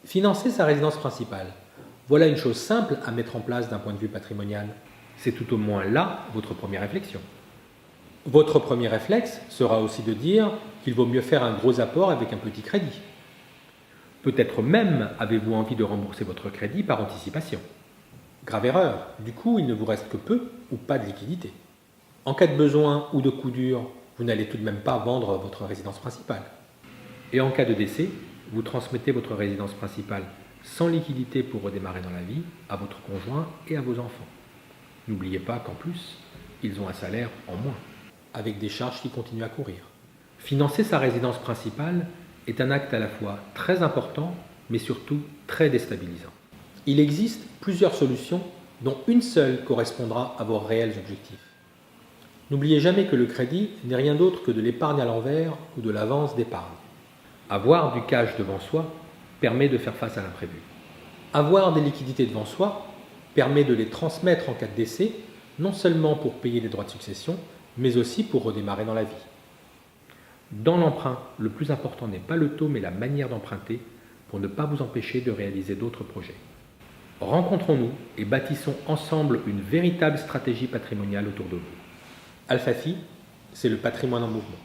Financer sa résidence principale, voilà une chose simple à mettre en place d'un point de vue patrimonial. C'est tout au moins là votre première réflexion. Votre premier réflexe sera aussi de dire qu'il vaut mieux faire un gros apport avec un petit crédit. Peut-être même avez-vous envie de rembourser votre crédit par anticipation. Grave erreur, du coup il ne vous reste que peu ou pas de liquidité. En cas de besoin ou de coup dur, vous n'allez tout de même pas vendre votre résidence principale. Et en cas de décès, vous transmettez votre résidence principale sans liquidité pour redémarrer dans la vie à votre conjoint et à vos enfants. N'oubliez pas qu'en plus, ils ont un salaire en moins, avec des charges qui continuent à courir. Financer sa résidence principale est un acte à la fois très important, mais surtout très déstabilisant. Il existe plusieurs solutions, dont une seule correspondra à vos réels objectifs. N'oubliez jamais que le crédit n'est rien d'autre que de l'épargne à l'envers ou de l'avance d'épargne. Avoir du cash devant soi permet de faire face à l'imprévu. Avoir des liquidités devant soi permet de les transmettre en cas de décès, non seulement pour payer les droits de succession, mais aussi pour redémarrer dans la vie. Dans l'emprunt, le plus important n'est pas le taux, mais la manière d'emprunter pour ne pas vous empêcher de réaliser d'autres projets. Rencontrons-nous et bâtissons ensemble une véritable stratégie patrimoniale autour de vous. Alphafi, c'est le patrimoine en mouvement.